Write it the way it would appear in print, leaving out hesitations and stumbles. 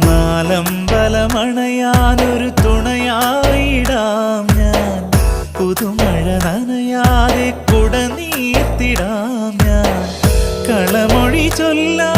നാലമ്പലമണയാനൊരു തുണയായിടാം ഞാൻ. പുതുമഴ നനയാതെ കുട നീർത്തിടാം ഞാൻ. കളമൊഴി ചൊല്ലാ